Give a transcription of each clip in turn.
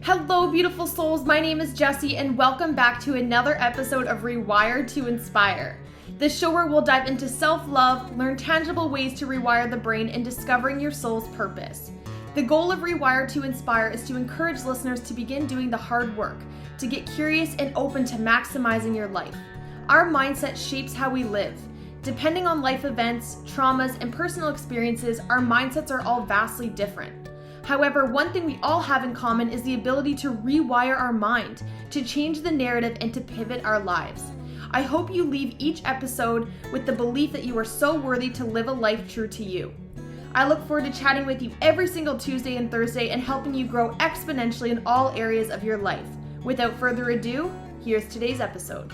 Hello, beautiful souls. My name is Jessie, and welcome back to another episode of Rewired to Inspire. The show where we'll dive into self-love, learn tangible ways to rewire the brain, and discovering your soul's purpose. The goal of Rewired to Inspire is to encourage listeners to begin doing the hard work, to get curious and open to maximizing your life. Our mindset shapes how we live. Depending on life events, traumas, and personal experiences, our mindsets are all vastly different. However, one thing we all have in common is the ability to rewire our mind, to change the narrative, and to pivot our lives. I hope you leave each episode with the belief that you are so worthy to live a life true to you. I look forward to chatting with you every single Tuesday and Thursday and helping you grow exponentially in all areas of your life. Without further ado, here's today's episode.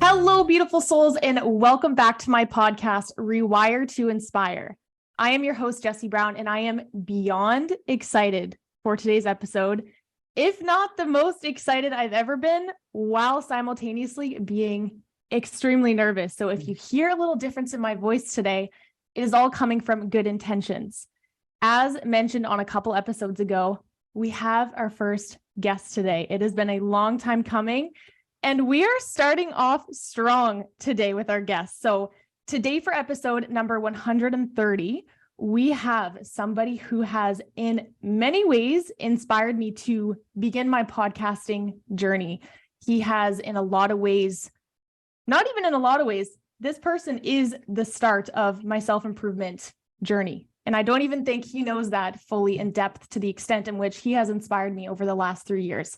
Hello, beautiful souls, and welcome back to my podcast, Rewire to Inspire. I am your host, Jessie Brown, and I am beyond excited for today's episode, if not the most excited I've ever been, while simultaneously being extremely nervous. So if you hear a little difference in my voice today, it is all coming from good intentions. As mentioned on a couple episodes ago, we have our first guest today. It has been a long time coming, and we are starting off strong today with our guest. So today for episode number 130, we have somebody who has in many ways inspired me to begin my podcasting journey. He has in a lot of ways, not even in a lot of ways, this person is the start of my self-improvement journey. And I don't even think he knows that fully in depth to the extent in which he has inspired me over the last 3 years.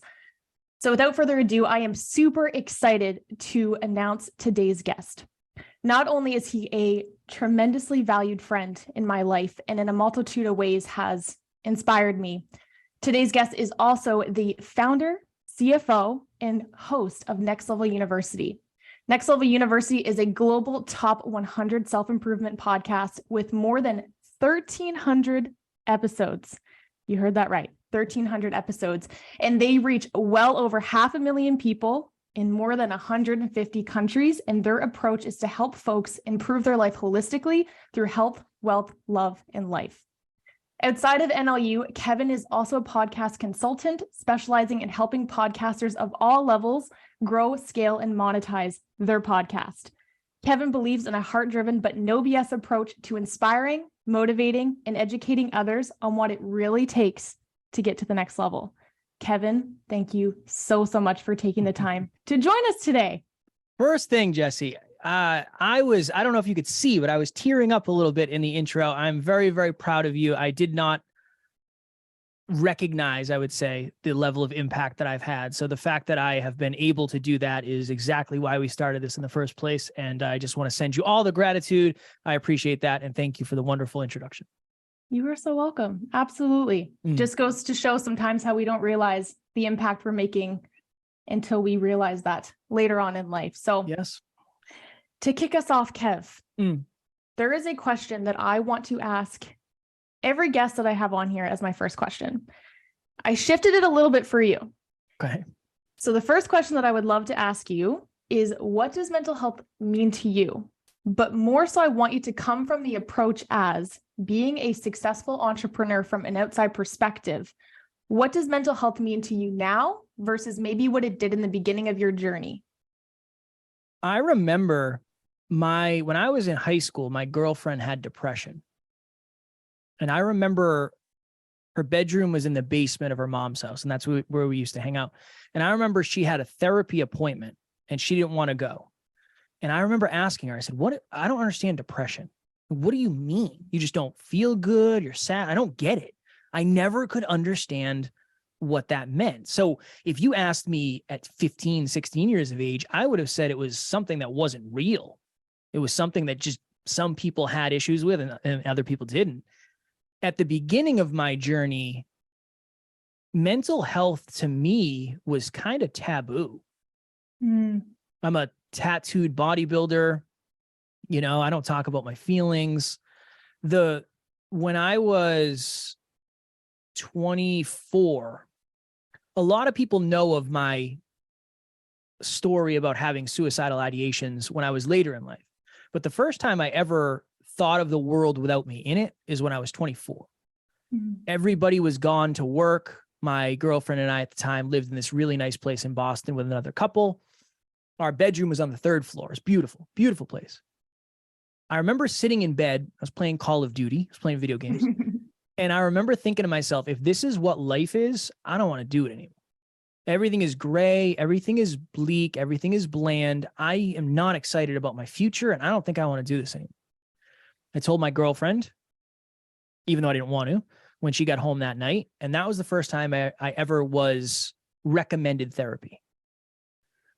So without further ado, I am super excited to announce today's guest. Not only is he a tremendously valued friend in my life and in a multitude of ways has inspired me, today's guest is also the founder, CFO, and host of Next Level University. Next Level University is a global top 100 self-improvement podcast with more than 1,300 episodes. You heard that right, 1,300 episodes. And they reach well over 500,000 people in more than 150 countries, and their approach is to help folks improve their life holistically through health, wealth, love, and life. Outside of NLU, Kevin is also a podcast consultant specializing in helping podcasters of all levels grow, scale, and monetize their podcast. Kevin believes in a heart-driven but no BS approach to inspiring, motivating, and educating others on what it really takes to get to the next level. Kevin, thank you so much for taking the time to join us today. First thing, Jessie, I don't know if you could see, but I was tearing up a little bit in the intro. I'm very, very proud of you. I did not recognize, I would say, the level of impact that I've had. So the fact that I have been able to do that is exactly why we started this in the first place. And I just want to send you all the gratitude. I appreciate that. And thank you for the wonderful introduction. You are so welcome. Absolutely. Just goes to show sometimes how we don't realize the impact we're making until we realize that later on in life. So yes, to kick us off, Kev, there is a question that I want to ask every guest that I have on here as my first question. I shifted it a little bit for you. Okay. So the first question that I would love to ask you is, what does mental health mean to you? But more so, I want you to come from the approach as being a successful entrepreneur from an outside perspective. What does mental health mean to you now versus maybe what it did in the beginning of your journey? I remember when I was in high school, my girlfriend had depression. And I remember her bedroom was in the basement of her mom's house, and that's where we used to hang out. And I remember she had a therapy appointment and she didn't want to go. And I remember asking her, I said, I don't understand depression. What do you mean? You just don't feel good? You're sad? I don't get it. I never could understand what that meant. So if you asked me at 15, 16 years of age, I would have said it was something that wasn't real. It was something that just some people had issues with and other people didn't. At the beginning of my journey, mental health to me was kind of taboo. I'm a tattooed bodybuilder. You know, I don't talk about my feelings. When I was 24, a lot of people know of my story about having suicidal ideations when I was later in life. But the first time I ever thought of the world without me in it is when I was 24. Mm-hmm. Everybody was gone to work. My girlfriend and I at the time lived in this really nice place in Boston with another couple. Our bedroom was on the 3rd floor. It's beautiful, beautiful place. I remember sitting in bed. I was playing Call of Duty. I was playing video games. And I remember thinking to myself, if this is what life is, I don't want to do it anymore. Everything is gray. Everything is bleak. Everything is bland. I am not excited about my future, and I don't think I want to do this anymore. I told my girlfriend, even though I didn't want to, when she got home that night. And that was the first time I ever was recommended therapy.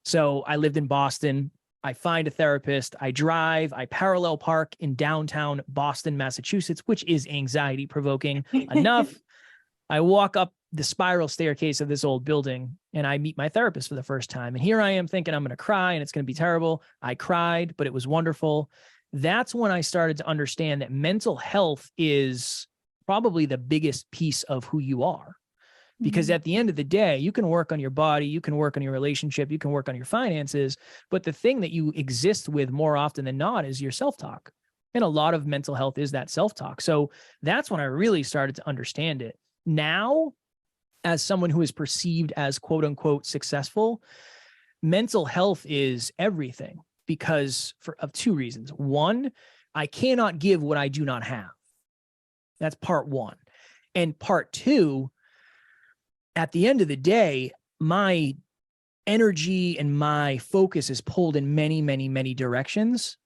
So I lived in Boston. I find a therapist. I drive. I parallel park in downtown Boston, Massachusetts, which is anxiety provoking enough. I walk up the spiral staircase of this old building and I meet my therapist for the first time. And here I am thinking I'm going to cry and it's going to be terrible. I cried, but it was wonderful. That's when I started to understand that mental health is probably the biggest piece of who you are. Because at the end of the day, you can work on your body, you can work on your relationship, you can work on your finances, but the thing that you exist with more often than not is your self-talk. And a lot of mental health is that self-talk. So that's when I really started to understand it. Now, as someone who is perceived as quote unquote successful, mental health is everything because of 2 reasons. 1, I cannot give what I do not have. That's part 1. And part 2, at the end of the day, my energy and my focus is pulled in many, many, many directions.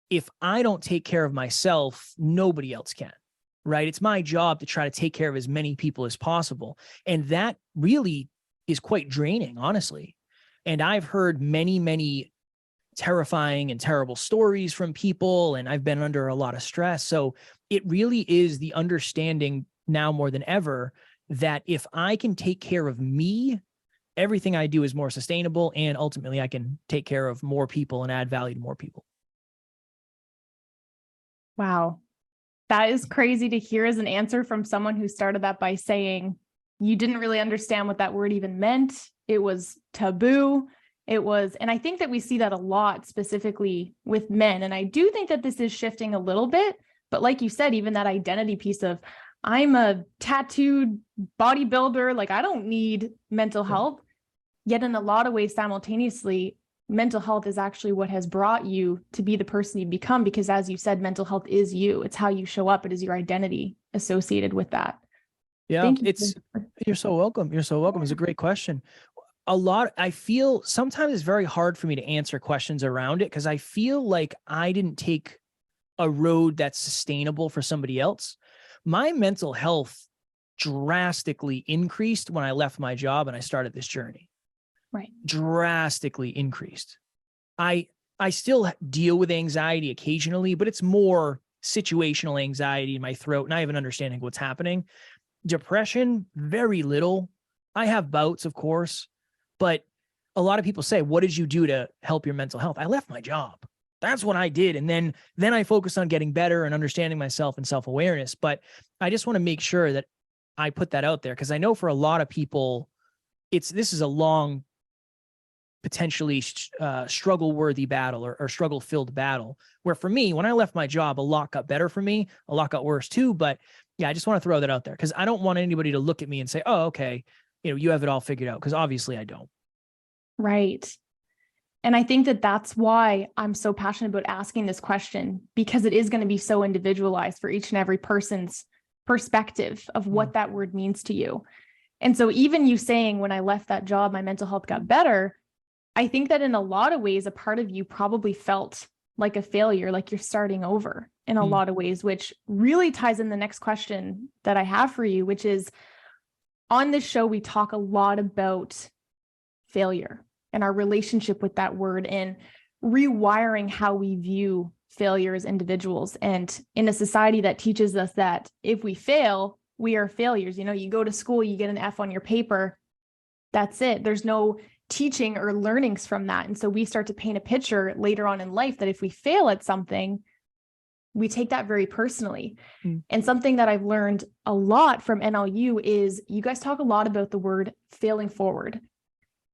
If I don't take care of myself, nobody else can, right? It's my job to try to take care of as many people as possible. And that really is quite draining, honestly. And I've heard many, many terrifying and terrible stories from people, and I've been under a lot of stress. So it really is the understanding now more than ever that if I can take care of me, everything I do is more sustainable, and ultimately I can take care of more people and add value to more people. Wow. That is crazy to hear as an answer from someone who started that by saying you didn't really understand what that word even meant. It was taboo. And I think that we see that a lot specifically with men. And I do think that this is shifting a little bit, but like you said, even that identity piece of I'm a tattooed bodybuilder, like I don't need mental health. Yet in a lot of ways, simultaneously, mental health is actually what has brought you to be the person you become, because as you said, mental health is you. It's how you show up. It is your identity associated with that. Yeah, Thank you. You're so welcome. You're so welcome. It's a great question. I feel sometimes it's very hard for me to answer questions around it because I feel like I didn't take a road that's sustainable for somebody else. My mental health drastically increased when I left my job and I started this journey. Right. Drastically increased. I still deal with anxiety occasionally, but it's more situational anxiety in my throat, and I have an understanding of what's happening. Depression, very little. I have bouts, of course, but a lot of people say, what did you do to help your mental health? I left my job. That's what I did. And then I focused on getting better and understanding myself and self-awareness. But I just want to make sure that I put that out there because I know for a lot of people, this is a long, potentially struggle-worthy battle or struggle-filled battle. Where for me, when I left my job, a lot got better for me. A lot got worse too. But yeah, I just want to throw that out there because I don't want anybody to look at me and say, oh, okay, you have it all figured out, because obviously I don't. Right. And I think that that's why I'm so passionate about asking this question, because it is going to be so individualized for each and every person's perspective of what that word means to you. And so even you saying, when I left that job, my mental health got better, I think that in a lot of ways, a part of you probably felt like a failure, like you're starting over in a lot of ways, which really ties in the next question that I have for you, which is, on this show, we talk a lot about failure and our relationship with that word and rewiring how we view failure as individuals. And in a society that teaches us that if we fail, we are failures. You go to school, you get an F on your paper. That's it. There's no teaching or learnings from that. And so we start to paint a picture later on in life that if we fail at something, we take that very personally. And something that I've learned a lot from NLU is you guys talk a lot about the word failing forward.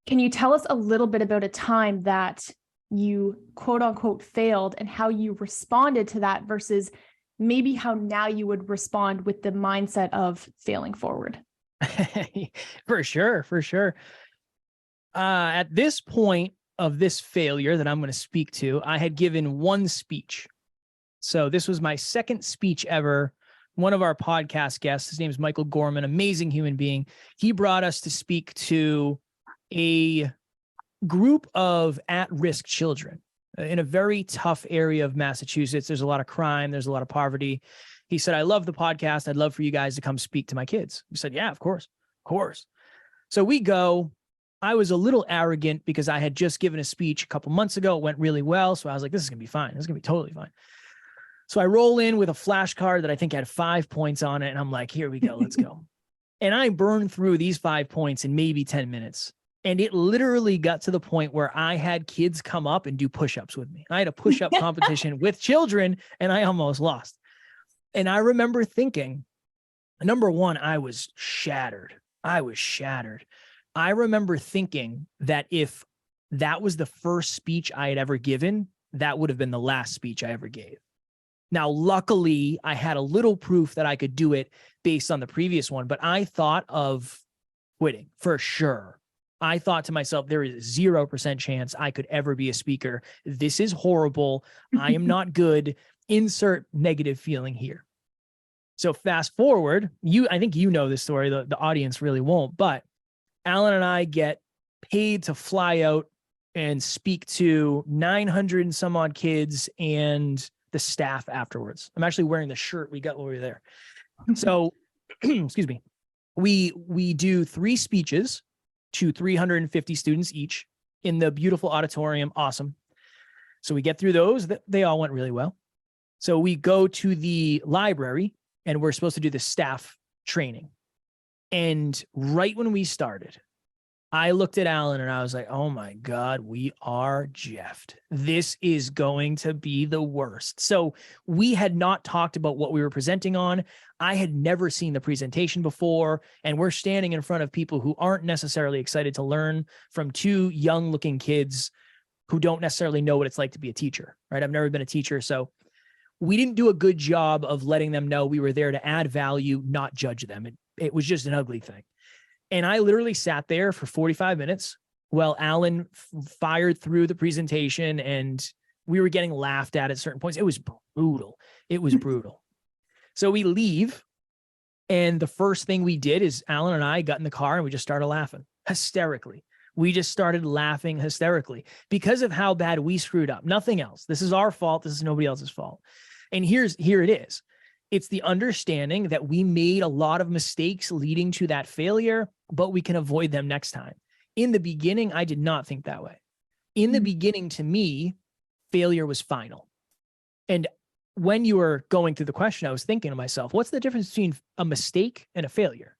Can you tell us a little bit about a time that you quote unquote failed and how you responded to that versus maybe how now you would respond with the mindset of failing forward? For sure, for sure. At this point of this failure that I'm going to speak to, I had given one speech. So this was my second speech ever. One of our podcast guests, his name is Michael Gorman, amazing human being. He brought us to speak to a group of at-risk children in a very tough area of Massachusetts. There's a lot of crime. There's a lot of poverty. He said, I love the podcast. I'd love for you guys to come speak to my kids. We said, yeah, of course. Of course. So we go. I was a little arrogant because I had just given a speech a couple months ago. It went really well. So I was like, this is going to be fine. This is going to be totally fine. So I roll in with a flashcard that I think had 5 points on it. And I'm like, here we go. Let's go. And I burned through these 5 points in maybe 10 minutes. And it literally got to the point where I had kids come up and do push-ups with me. I had a push-up competition with children and I almost lost. And I remember thinking, number one, I was shattered. I remember thinking that if that was the first speech I had ever given, that would have been the last speech I ever gave. Now, luckily, I had a little proof that I could do it based on the previous one, but I thought of quitting for sure. I thought to myself, there is 0% chance I could ever be a speaker. This is horrible. I am not good. Insert negative feeling here. So fast forward, I think you know this story. The audience really won't, but Alan and I get paid to fly out and speak to 900 and some odd kids and the staff afterwards. I'm actually wearing the shirt we got when we were there. So, excuse me. We do 3 speeches to 350 students each in the beautiful auditorium. Awesome. So we get through those. They all went really well. So we go to the library and we're supposed to do the staff training. And right when we started, I looked at Alan and I was like, oh my God, we are jeffed. This is going to be the worst. So we had not talked about what we were presenting on. I had never seen the presentation before. And we're standing in front of people who aren't necessarily excited to learn from 2 young looking kids who don't necessarily know what it's like to be a teacher, right? I've never been a teacher. So we didn't do a good job of letting them know we were there to add value, not judge them. It was just an ugly thing. And I literally sat there for 45 minutes while Alan fired through the presentation and we were getting laughed at certain points. It was brutal. It was brutal. So we leave. And the first thing we did is Alan and I got in the car and we just started laughing hysterically. We just started laughing hysterically because of how bad we screwed up. Nothing else. This is our fault. This is nobody else's fault. And here it is. It's the understanding that we made a lot of mistakes leading to that failure, but we can avoid them next time. In the beginning, I did not think that way. In the beginning, to me, failure was final. And when you were going through the question, I was thinking to myself, what's the difference between a mistake and a failure?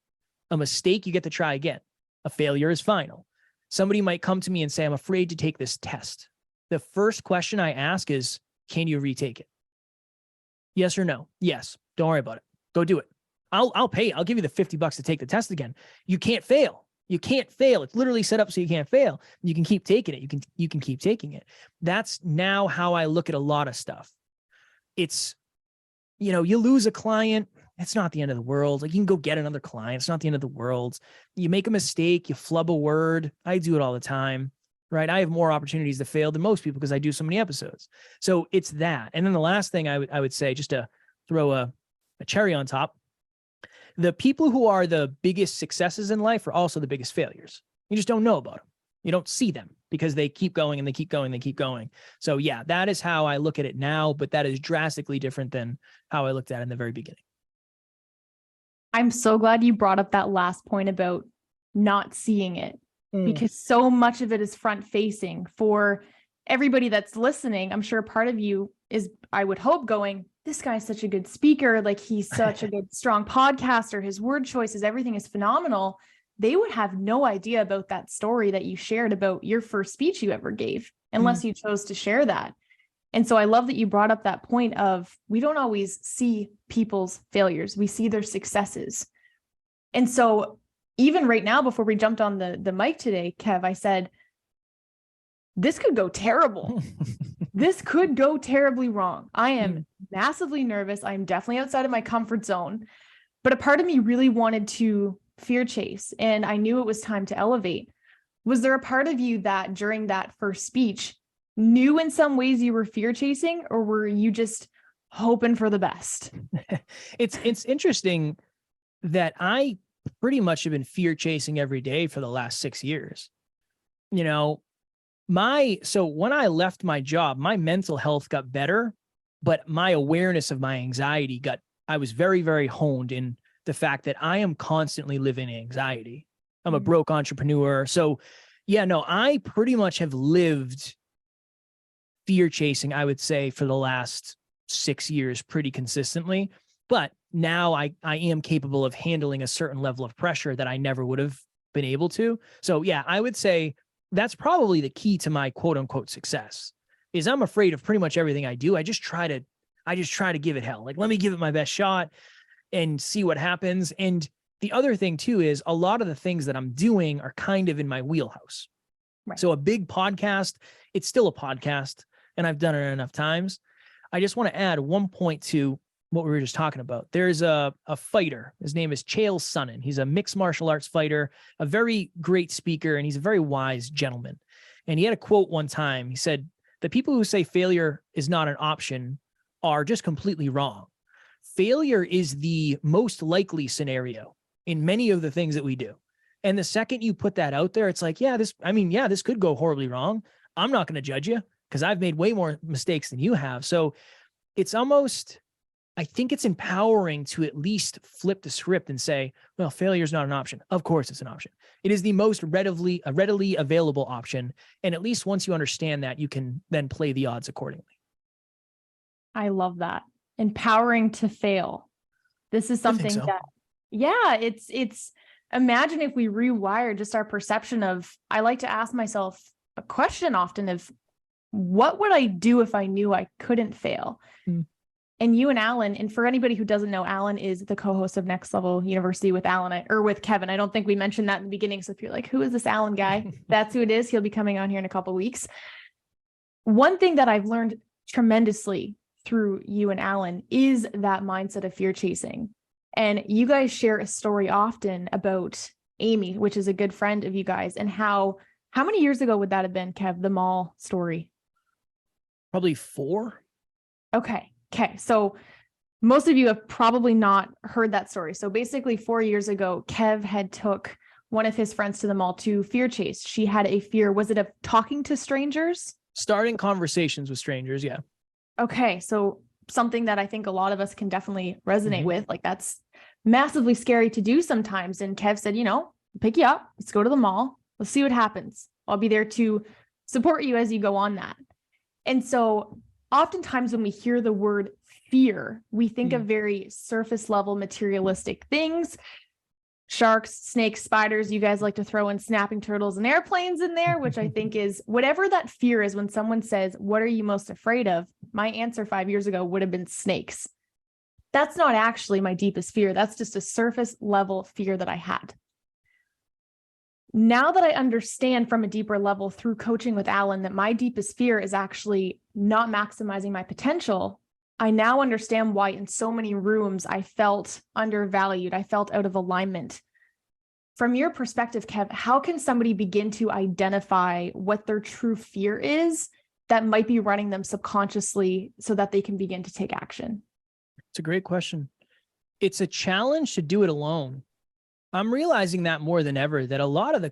A mistake, you get to try again. A failure is final. Somebody might come to me and say, I'm afraid to take this test. The first question I ask is, can you retake it? Yes or no? Yes. Don't worry about it. Go do it. I'll pay. I'll give you the $50 to take the test again. You can't fail. You can't fail. It's literally set up so you can't fail. You can keep taking it. You can keep taking it. That's now how I look at a lot of stuff. It's, you lose a client. It's not the end of the world. Like you can go get another client. It's not the end of the world. You make a mistake. You flub a word. I do it all the time. Right. I have more opportunities to fail than most people because I do so many episodes. So it's that. And then the last thing I would say, just to throw a cherry on top, the people who are the biggest successes in life are also the biggest failures. You just don't know about them. You don't see them because they keep going and they keep going, they keep going. So yeah, that is how I look at it now, but that is drastically different than how I looked at it in the very beginning. I'm so glad you brought up that last point about not seeing it. Because so much of it is front facing for everybody that's listening. I'm sure part of you is, I would hope, going, this guy's such a good speaker. Like he's such a good, strong podcaster. His word choices, everything is phenomenal. They would have no idea about that story that you shared about your first speech you ever gave, unless you chose to share that. And so I love that you brought up that point of, we don't always see people's failures. We see their successes. And so even right now, before we jumped on the mic today, Kev, I said, this could go terrible. This could go terribly wrong. I am massively nervous. I'm definitely outside of my comfort zone, but a part of me really wanted to fear chase and I knew it was time to elevate. Was there a part of you that during that first speech knew in some ways you were fear chasing, or were you just hoping for the best? It's interesting that I pretty much have been fear chasing every day for the last 6 years. You know, so when I left my job, my mental health got better, but my awareness of my anxiety I was very, very honed in the fact that I am constantly living in anxiety. I'm a broke entrepreneur. So yeah, no, I pretty much have lived fear chasing, I would say, for the last 6 years pretty consistently. But now I am capable of handling a certain level of pressure that I never would have been able to. So yeah, I would say that's probably the key to my quote unquote success is I'm afraid of pretty much everything I do. I just try to give it hell. Like, let me give it my best shot and see what happens. And the other thing too is a lot of the things that I'm doing are kind of in my wheelhouse. Right. So a big podcast, it's still a podcast and I've done it enough times. I just want to add one point to what we were just talking about. There's a fighter. His name is Chael Sonnen. He's a mixed martial arts fighter, a very great speaker, and he's a very wise gentleman. And he had a quote one time. He said, "The people who say failure is not an option are just completely wrong. Failure is the most likely scenario in many of the things that we do. And the second you put that out there, it's like, this could go horribly wrong. I'm not going to judge you because I've made way more mistakes than you have." So it's almost, I think it's empowering to at least flip the script and say, well, failure is not an option. Of course it's an option. It is the most readily available option. And at least once you understand that, you can then play the odds accordingly. I love that. Empowering to fail. This is something that, yeah, it's imagine if we rewire just our perception of, I like to ask myself a question often of, what would I do if I knew I couldn't fail? And you and Alan, and for anybody who doesn't know, Alan is the co-host of Next Level University with with Kevin. I don't think we mentioned that in the beginning. So if you're like, who is this Alan guy? That's who it is. He'll be coming on here in a couple of weeks. One thing that I've learned tremendously through you and Alan is that mindset of fear chasing. And you guys share a story often about Amy, which is a good friend of you guys, and how many years ago would that have been, Kev, the mall story? Probably 4. Okay. So most of you have probably not heard that story. So basically 4 years ago, Kev had took one of his friends to the mall to fear chase. She had a fear. Was it of talking to strangers? Starting conversations with strangers. Yeah. Okay. So something that I think a lot of us can definitely resonate with, like that's massively scary to do sometimes. And Kev said, pick you up. Let's go to the mall. Let's see what happens. I'll be there to support you as you go on that. And so oftentimes when we hear the word fear, we think of very surface level materialistic things. Sharks, snakes, spiders. You guys like to throw in snapping turtles and airplanes in there, which I think is whatever that fear is. When someone says, what are you most afraid of? My answer 5 years ago would have been snakes. That's not actually my deepest fear. That's just a surface level fear that I had. Now that I understand from a deeper level through coaching with Alan that my deepest fear is actually not maximizing my potential, I now understand why in so many rooms I felt undervalued. I felt out of alignment. From your perspective, Kev, how can somebody begin to identify what their true fear is that might be running them subconsciously so that they can begin to take action? It's a great question. It's a challenge to do it alone. I'm realizing that more than ever, that a lot of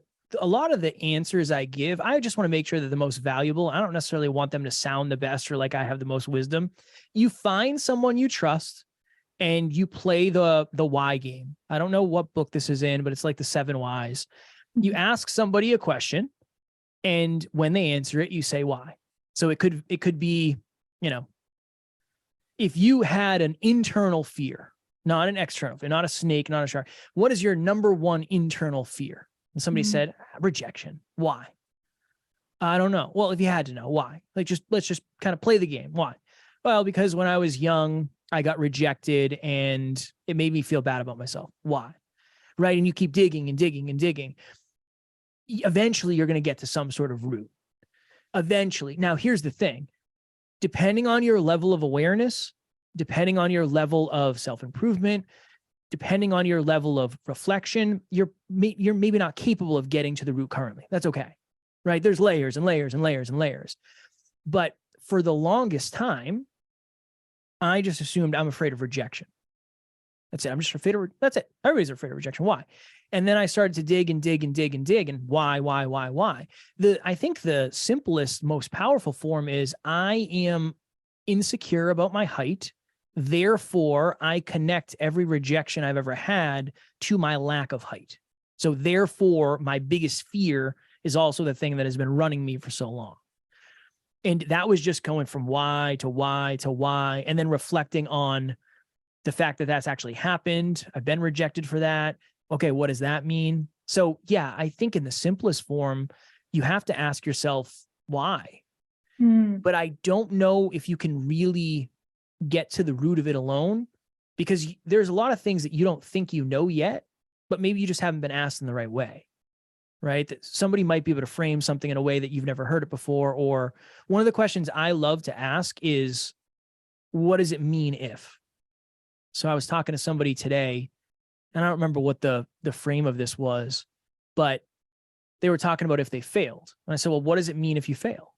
the answers I give, I just want to make sure they're the most valuable. I don't necessarily want them to sound the best or like I have the most wisdom. You find someone you trust and you play the why game. I don't know what book this is in, but it's like the 7 whys. You ask somebody a question, and when they answer it, you say why. So it could be, if you had an internal fear, not an external fear, not a snake, not a shark. What is your number one internal fear? And somebody said, rejection. Why? I don't know. Well, if you had to know, why? Let's just kind of play the game. Why? Well, because when I was young, I got rejected and it made me feel bad about myself. Why? Right? And you keep digging and digging and digging. Eventually, you're going to get to some sort of root. Eventually. Now, here's the thing. Depending on your level of awareness, depending on your level of self-improvement, depending on your level of reflection, you're maybe not capable of getting to the root currently. That's okay, right? There's layers and layers and layers and layers. But for the longest time, I just assumed I'm afraid of rejection. That's it. I'm just afraid of, that's it. Everybody's afraid of rejection. Why? And then I started to dig and dig and dig and dig and why? I think the simplest, most powerful form is I am insecure about my height. Therefore, I connect every rejection I've ever had to my lack of height. So therefore, my biggest fear is also the thing that has been running me for so long. And that was just going from why to why to why, and then reflecting on the fact that that's actually happened. I've been rejected for that. Okay, what does that mean? So yeah, I think in the simplest form, you have to ask yourself why. But I don't know if you can really get to the root of it alone, because there's a lot of things that you don't think you know yet, but maybe you just haven't been asked in the right way, right? That somebody might be able to frame something in a way that you've never heard it before. Or one of the questions I love to ask is, what does it mean if? So I was talking to somebody today, and I don't remember what the frame of this was, but they were talking about if they failed. And I said, well, what does it mean if you fail?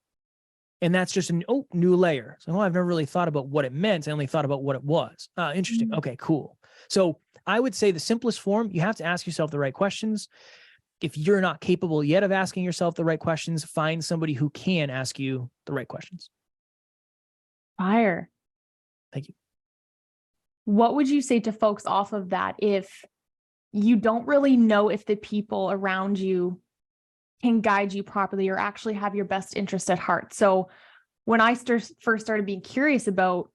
And that's just a new layer. So I've never really thought about what it meant. I only thought about what it was. Interesting. Okay, cool. So I would say the simplest form, you have to ask yourself the right questions. If you're not capable yet of asking yourself the right questions, find somebody who can ask you the right questions. Fire. Thank you. What would you say to folks off of that if you don't really know if the people around you can guide you properly or actually have your best interest at heart? So when I first started being curious about,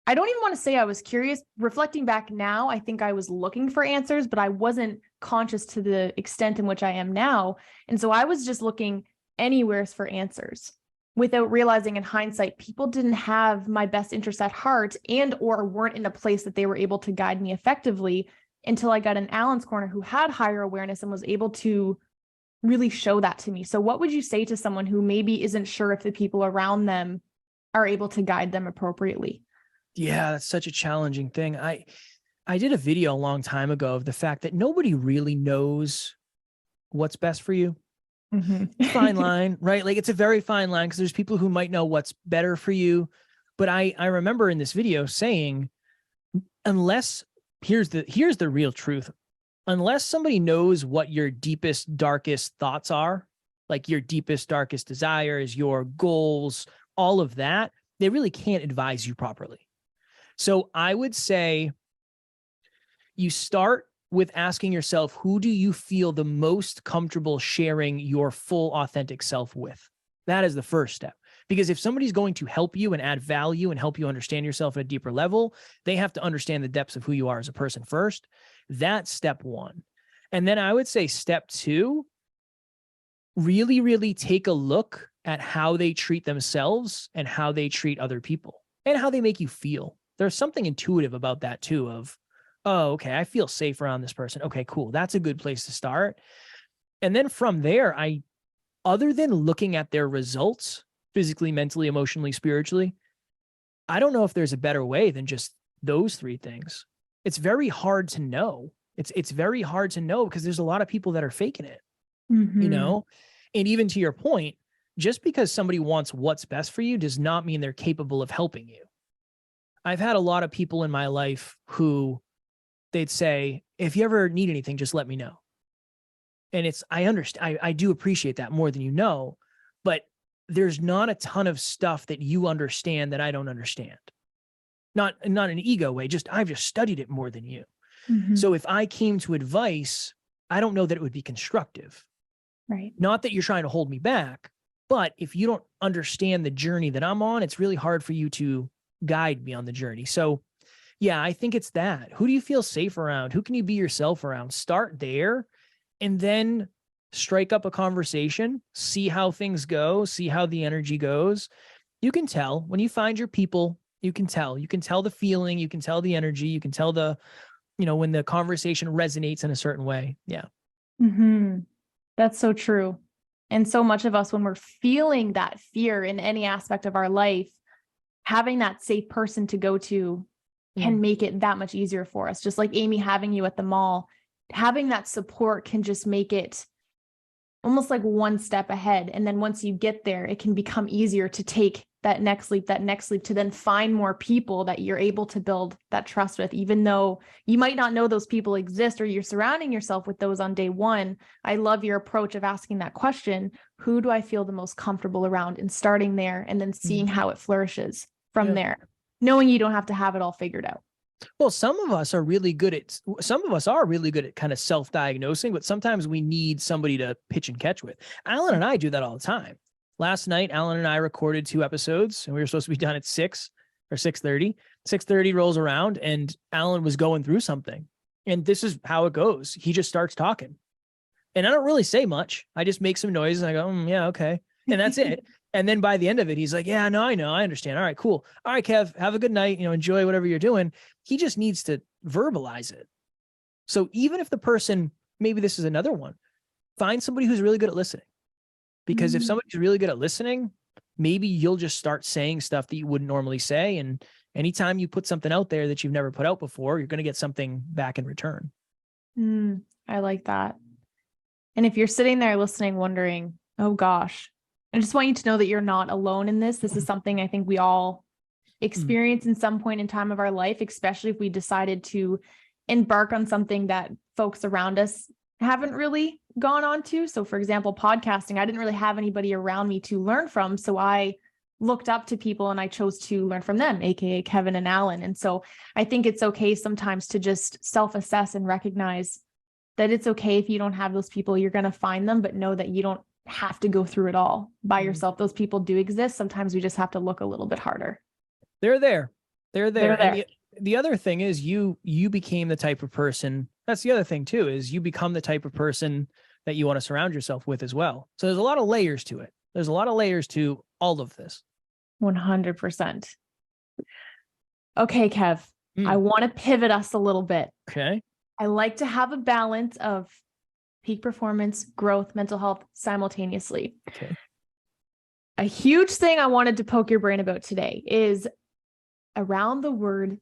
I don't even want to say I was curious. Reflecting back now, I think I was looking for answers, but I wasn't conscious to the extent in which I am now. And so I was just looking anywhere for answers without realizing in hindsight, people didn't have my best interest at heart and or weren't in a place that they were able to guide me effectively until I got in Alan's corner, who had higher awareness and was able to really show that to me. So what would you say to someone who maybe isn't sure if the people around them are able to guide them appropriately? Yeah, that's such a challenging thing. I did a video a long time ago of the fact that nobody really knows what's best for you. Fine line, right? Like it's a very fine line because there's people who might know what's better for you. But I remember in this video saying, unless here's the real truth. Unless somebody knows what your deepest, darkest thoughts are, like your deepest, darkest desires, your goals, all of that, they really can't advise you properly. So I would say you start with asking yourself, who do you feel the most comfortable sharing your full, authentic self with? That is the first step. Because if somebody's going to help you and add value and help you understand yourself at a deeper level, they have to understand the depths of who you are as a person first. That's step one. And then I would say step two, really, really take a look at how they treat themselves and how they treat other people and how they make you feel. There's something intuitive about that too of, oh, okay, I feel safe around this person. Okay, cool. That's a good place to start. And then from there, other than looking at their results, physically, mentally, emotionally, spiritually, I don't know if there's a better way than just those three things. It's very hard to know. It's very hard to know because there's a lot of people that are faking it, you know? And even to your point, just because somebody wants what's best for you does not mean they're capable of helping you. I've had a lot of people in my life who they'd say, if you ever need anything, just let me know. And I understand, I do appreciate that more than you know, but there's not a ton of stuff that you understand that I don't understand. Not in an ego way, I've just studied it more than you. So if I came to advice, I don't know that it would be constructive. Right. Not that you're trying to hold me back, but if you don't understand the journey that I'm on, it's really hard for you to guide me on the journey. So yeah, I think it's that. Who do you feel safe around? Who can you be yourself around? Start there and then strike up a conversation, see how things go, see how the energy goes. You can tell when you find your people, you can tell the feeling, you can tell the energy, you can tell when the conversation resonates in a certain way. Yeah. That's so true. And so much of us, when we're feeling that fear in any aspect of our life, having that safe person to go to can make it that much easier for us. Just like Amy having you at the mall, having that support can just make it almost like one step ahead. And then once you get there, it can become easier to take that next leap to then find more people that you're able to build that trust with, even though you might not know those people exist or you're surrounding yourself with those on day one. I love your approach of asking that question. Who do I feel the most comfortable around, and starting there and then seeing how it flourishes from there, knowing you don't have to have it all figured out. Well, some of us are really good at kind of self-diagnosing, but sometimes we need somebody to pitch and catch with. Alan and I do that all the time. Last night, Alan and I recorded 2 episodes, and we were supposed to be done at 6 or 6:30. 6:30 rolls around, and Alan was going through something. And this is how it goes. He just starts talking. And I don't really say much. I just make some noises, and I go, yeah, okay. And that's it. And then by the end of it, he's like, yeah, no, I know. I understand. All right, cool. All right, Kev, have a good night. Enjoy whatever you're doing. He just needs to verbalize it. So even if the person, maybe this is another one, find somebody who's really good at listening. Because if somebody's really good at listening, maybe you'll just start saying stuff that you wouldn't normally say. And anytime you put something out there that you've never put out before, you're going to get something back in return. I like that. And if you're sitting there listening, wondering, oh gosh, I just want you to know that you're not alone in this. This is something I think we all experience in some point in time of our life, especially if we decided to embark on something that folks around us haven't really gone on to. So for example, podcasting, I didn't really have anybody around me to learn from. So I looked up to people and I chose to learn from them, AKA Kevin and Alan. And so I think it's okay sometimes to just self-assess and recognize that it's okay if you don't have those people. You're going to find them, but know that you don't have to go through it all by yourself. Those people do exist. Sometimes we just have to look a little bit harder. They're there. And the other thing is you became the type of person. That's the other thing too, is you become the type of person that you want to surround yourself with as well. So there's a lot of layers to it. There's a lot of layers to all of this. 100%. Okay, Kev, I want to pivot us a little bit. Okay. I like to have a balance of peak performance, growth, mental health simultaneously. Okay. A huge thing I wanted to poke your brain about today is around the word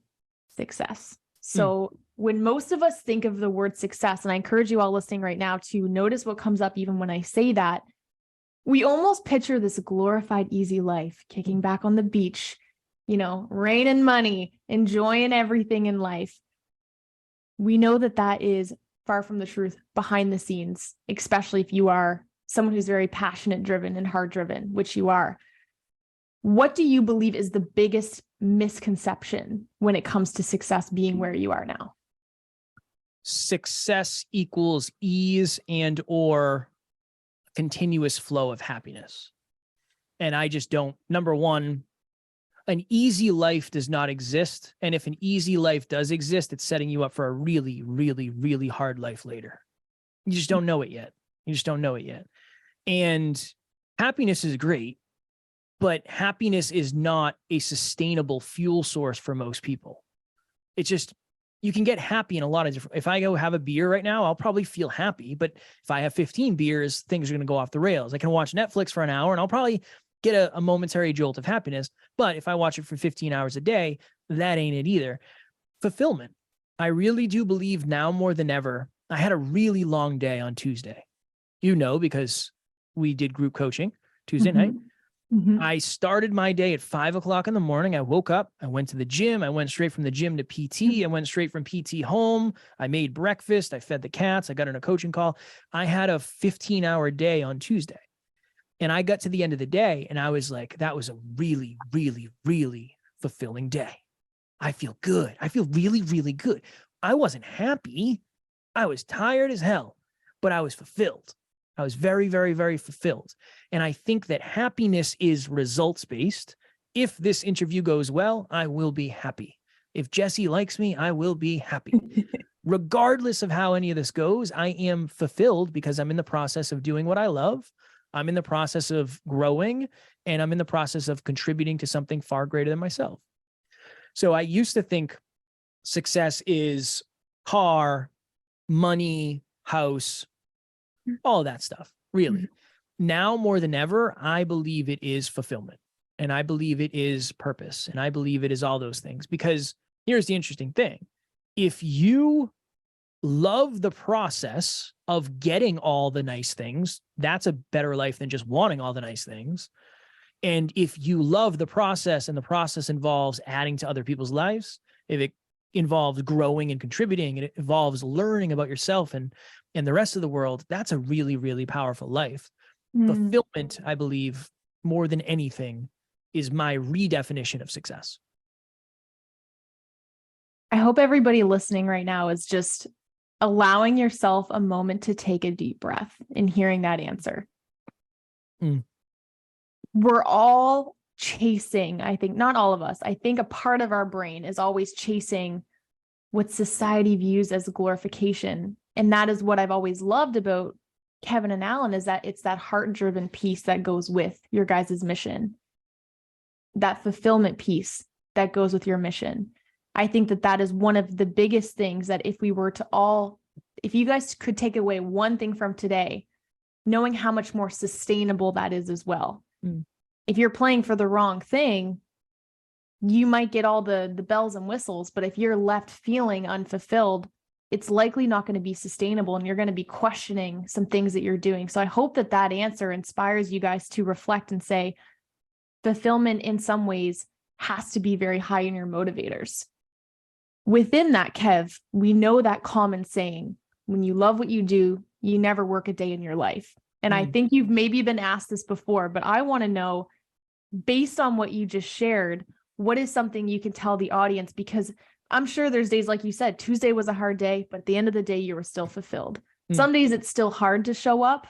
success. So when most of us think of the word success, and I encourage you all listening right now to notice what comes up even when I say that, we almost picture this glorified, easy life, kicking back on the beach, rain and money, enjoying everything in life. We know that that is far from the truth behind the scenes, especially if you are someone who's very passionate driven and hard driven, which you are. What do you believe is the biggest misconception when it comes to success being where you are now? Success equals ease and or continuous flow of happiness. And I just don't, number one, an easy life does not exist. And if an easy life does exist, it's setting you up for a really, really, really hard life later. You just don't know it yet. And happiness is great, but happiness is not a sustainable fuel source for most people. It's just, you can get happy in a lot of different, if I go have a beer right now, I'll probably feel happy. But if I have 15 beers, things are going to go off the rails. I can watch Netflix for an hour and I'll probably get a momentary jolt of happiness. But if I watch it for 15 hours a day, that ain't it either. Fulfillment. I really do believe now more than ever. I had a really long day on Tuesday, because we did group coaching Tuesday night. I started my day at 5:00 in the morning. I woke up, I went to the gym. I went straight from the gym to PT. I went straight from PT home. I made breakfast. I fed the cats. I got on a coaching call. I had a 15-hour day on Tuesday. And I got to the end of the day and I was like, that was a really, really, really fulfilling day. I feel good. I feel really, really good. I wasn't happy. I was tired as hell, but I was fulfilled. I was very, very, very fulfilled. And I think that happiness is results-based. If this interview goes well, I will be happy. If Jessie likes me, I will be happy. Regardless of how any of this goes, I am fulfilled because I'm in the process of doing what I love. I'm in the process of growing, and I'm in the process of contributing to something far greater than myself. So I used to think success is car, money, house, all that stuff, really. Now more than ever, I believe it is fulfillment, and I believe it is purpose, and I believe it is all those things, because here's the interesting thing. If you love the process of getting all the nice things, that's a better life than just wanting all the nice things. And if you love the process and the process involves adding to other people's lives, if it involves growing and contributing and it involves learning about yourself and the rest of the world, that's a really, really powerful life. Fulfillment, I believe, more than anything, is my redefinition of success. I hope everybody listening right now is just allowing yourself a moment to take a deep breath in hearing that answer. We're all chasing, I think, not all of us. I think a part of our brain is always chasing what society views as glorification. And that is what I've always loved about Kevin and Alan, is that it's that heart-driven piece that goes with your guys' mission, that fulfillment piece that goes with your mission. I think that that is one of the biggest things that if you guys could take away one thing from today, knowing how much more sustainable that is as well. If you're playing for the wrong thing, you might get all the bells and whistles, but if you're left feeling unfulfilled, it's likely not going to be sustainable and you're going to be questioning some things that you're doing. So I hope that that answer inspires you guys to reflect and say, fulfillment in some ways has to be very high in your motivators. Within that, Kev, we know that common saying, when you love what you do, you never work a day in your life. And I think you've maybe been asked this before, but I want to know, based on what you just shared, what is something you can tell the audience? Because I'm sure there's days, like you said, Tuesday was a hard day, but at the end of the day, you were still fulfilled. Some days it's still hard to show up,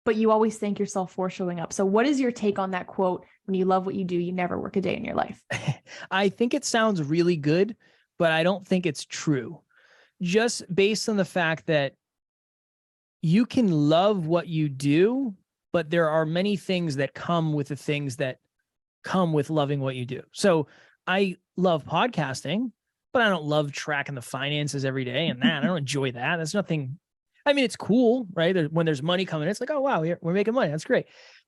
but you always thank yourself for showing up. So what is your take on that quote? When you love what you do, you never work a day in your life. I think it sounds really good, but I don't think it's true. Just based on the fact that you can love what you do, but there are many things that come with the things that come with loving what you do. So I love podcasting, but I don't love tracking the finances every day and that. I don't enjoy that. That's nothing. I mean, it's cool, right? When there's money coming in, it's like, oh, wow, we're making money. That's great.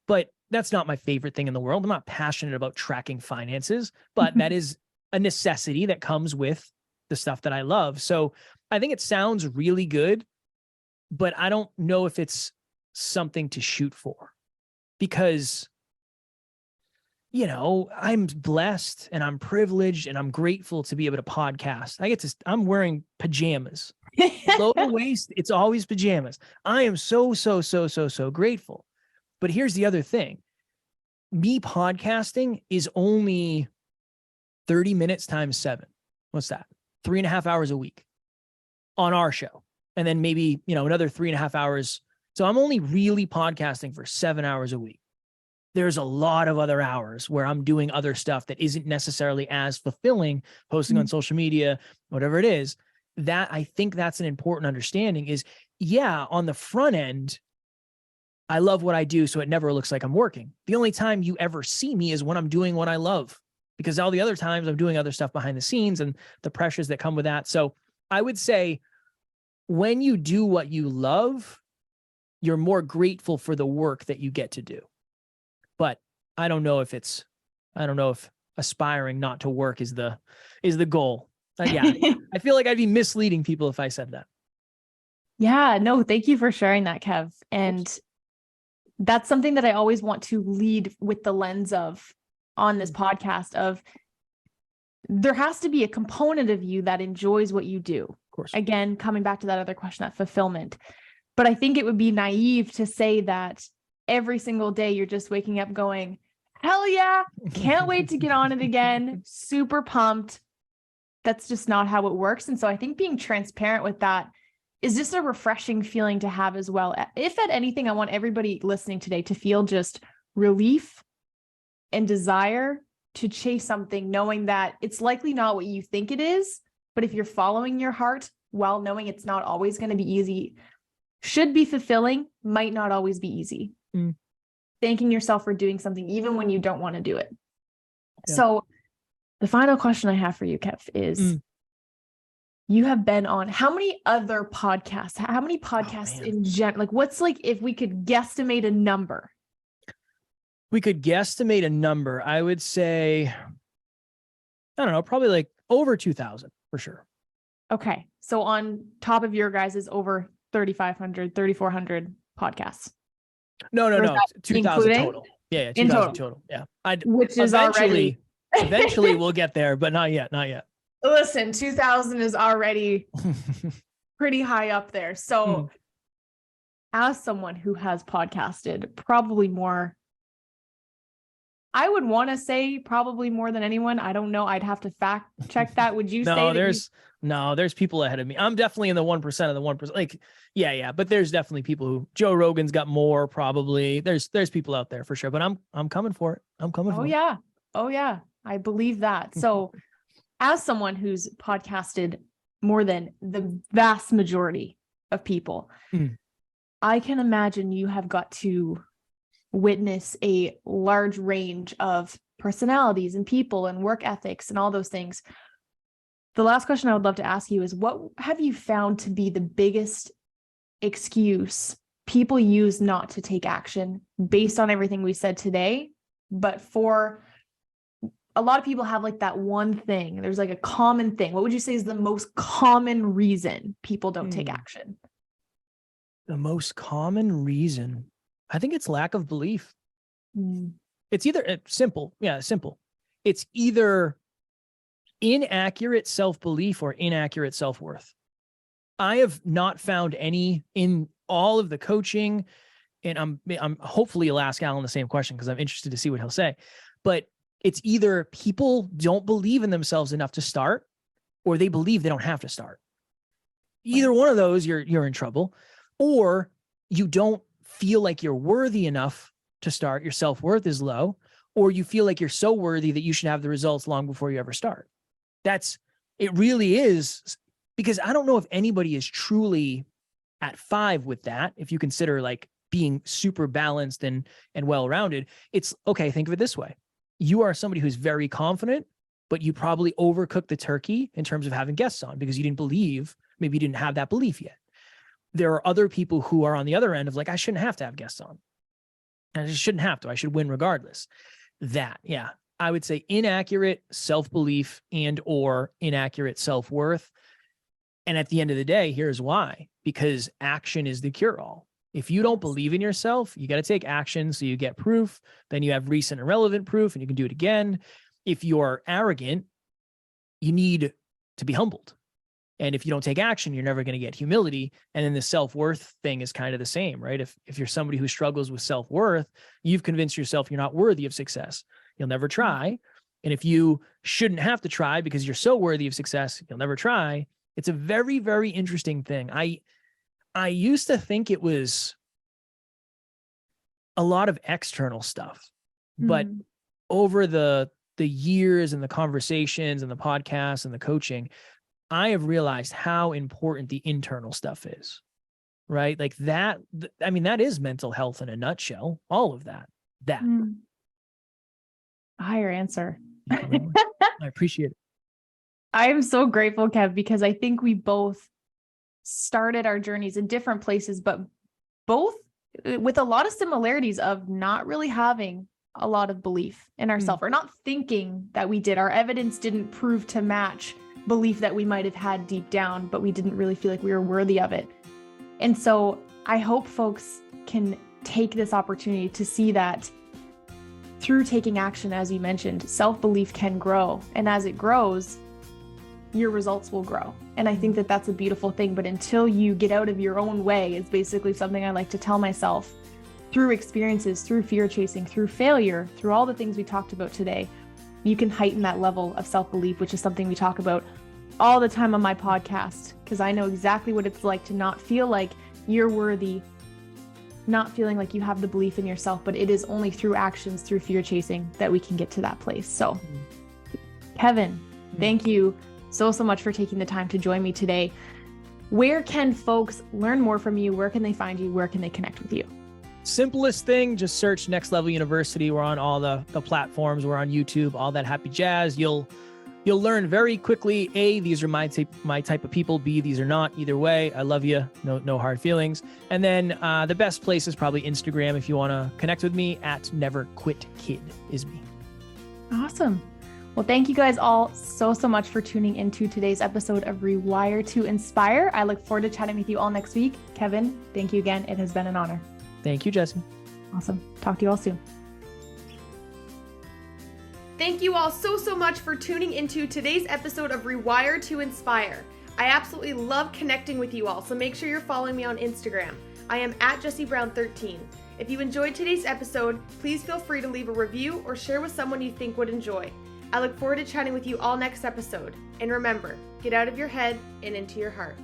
But that's not my favorite thing in the world. I'm not passionate about tracking finances, but that is a necessity that comes with the stuff that I love. So I think it sounds really good, but I don't know if it's something to shoot for, because, you know, I'm blessed and I'm privileged and I'm grateful to be able to podcast. I'm wearing pajamas, low waist. It's always pajamas. I am so grateful. But here's the other thing. Me podcasting is only 30 minutes times 7. What's that? 3.5 hours a week on our show. And then maybe, another 3.5 hours. So I'm only really podcasting for 7 hours a week. There's a lot of other hours where I'm doing other stuff that isn't necessarily as fulfilling, posting on social media, whatever it is. That, I think that's an important understanding is, yeah, on the front end, I love what I do, so it never looks like I'm working. The only time you ever see me is when I'm doing what I love, because all the other times I'm doing other stuff behind the scenes and the pressures that come with that. So I would say when you do what you love, you're more grateful for the work that you get to do. But I don't know if aspiring not to work is the goal. Yeah, I feel like I'd be misleading people if I said that. Yeah, no, thank you for sharing that, Kev. And that's something that I always want to lead with the lens of on this podcast of there has to be a component of you that enjoys what you do. Of course. Again, coming back to that other question, that fulfillment. But I think it would be naive to say that every single day you're just waking up going, hell yeah, can't wait to get on it again. Super pumped. That's just not how it works. And so I think being transparent with that is just a refreshing feeling to have as well. If at anything, I want everybody listening today to feel just relief and desire to chase something, knowing that it's likely not what you think it is, but if you're following your heart while knowing it's not always going to be easy, should be fulfilling, might not always be easy. Thanking yourself for doing something, even when you don't want to do it. Yeah. So the final question I have for you, Kev, is you have been on how many other podcasts? How many podcasts in general? Like, what's like, if we could guesstimate a number? We could guesstimate a number. I would say I don't know, probably like over 2,000 for sure. Okay. So on top of your guys is over 3,500, 3,400 podcasts. No, Or is that 2,000 including? total. Yeah, In 2,000 total. Yeah. Which is already. Eventually we'll get there, but not yet. Listen, 2,000 is already pretty high up there. So as someone who has podcasted probably more, I would want to say probably more than anyone. I don't know. I'd have to fact check that. Would you say there's people ahead of me. I'm definitely in the 1% of the 1%. Like, yeah. But there's definitely people who Joe Rogan's got more probably. There's people out there for sure, but I'm coming for it. I'm coming for it. Oh yeah. I believe that. So as someone who's podcasted more than the vast majority of people, I can imagine you have got to witness a large range of personalities and people and work ethics and all those things. The last question I would love to ask you is, what have you found to be the biggest excuse people use not to take action based on everything we said today? But for a lot of people have like that one thing, there's like a common thing. What would you say is the most common reason people don't take action? The most common reason, I think it's lack of belief. It's either simple. Yeah, simple. It's either inaccurate self-belief or inaccurate self-worth. I have not found any in all of the coaching, and I'm hopefully you'll ask Alan the same question because I'm interested to see what he'll say. But it's either people don't believe in themselves enough to start, or they believe they don't have to start. Either one of those, you're in trouble, or you don't feel like you're worthy enough to start. Your self-worth is low, or you feel like you're so worthy that you should have the results long before you ever start. It really is, because I don't know if anybody is truly at 5 with that. If you consider like being super balanced and well-rounded, it's okay. Think of it this way. You are somebody who's very confident, but you probably overcooked the turkey in terms of having guests on because you didn't believe, maybe you didn't have that belief yet. There are other people who are on the other end of like, I shouldn't have to have guests on. I just shouldn't have to. I should win regardless. I would say inaccurate self-belief and or inaccurate self-worth. And at the end of the day, here's why. Because action is the cure-all. If you don't believe in yourself, you got to take action so you get proof. Then you have recent and relevant proof and you can do it again. If you're arrogant, you need to be humbled. And if you don't take action, you're never going to get humility. And then the self-worth thing is kind of the same, right? If you're somebody who struggles with self-worth, you've convinced yourself you're not worthy of success. You'll never try. And if you shouldn't have to try because you're so worthy of success, you'll never try. It's a very, very interesting thing. I used to think it was a lot of external stuff, but over the years and the conversations and the podcasts and the coaching, I have realized how important the internal stuff is, right? Like that, I mean, that is mental health in a nutshell, all of that. A higher answer. I appreciate it. I am so grateful, Kev, because I think we both started our journeys in different places, but both with a lot of similarities of not really having a lot of belief in ourselves or not thinking that we did. Our evidence didn't prove to match belief that we might have had deep down, but we didn't really feel like we were worthy of it. And so I hope folks can take this opportunity to see that through taking action, as you mentioned, self-belief can grow. And as it grows, your results will grow. And I think that that's a beautiful thing. But until you get out of your own way, is basically something I like to tell myself through experiences, through fear chasing, through failure, through all the things we talked about today, you can heighten that level of self-belief, which is something we talk about all the time on my podcast, because I know exactly what it's like to not feel like you're worthy, not feeling like you have the belief in yourself, but it is only through actions, through fear chasing, that we can get to that place. So Kevin, thank you so much for taking the time to join me today. Where can folks learn more from you? Where can they find you? Where can they connect with you? Simplest thing, just search Next Level University. We're on all the platforms. We're on YouTube, all that happy jazz. You'll learn very quickly, A, these are my type of people. B, these are not. Either way, I love you. No hard feelings. And then the best place is probably Instagram if you want to connect with me. @NeverQuitKid is me. Awesome. Well, thank you guys all so much for tuning into today's episode of Rewire to Inspire. I look forward to chatting with you all next week. Kevin, thank you again. It has been an honor. Thank you, Jessie. Awesome. Talk to you all soon. Thank you all so much for tuning into today's episode of Rewire to Inspire. I absolutely love connecting with you all, so make sure you're following me on Instagram. I am at JessieBrown13. If you enjoyed today's episode, please feel free to leave a review or share with someone you think would enjoy. I look forward to chatting with you all next episode. And remember, get out of your head and into your heart.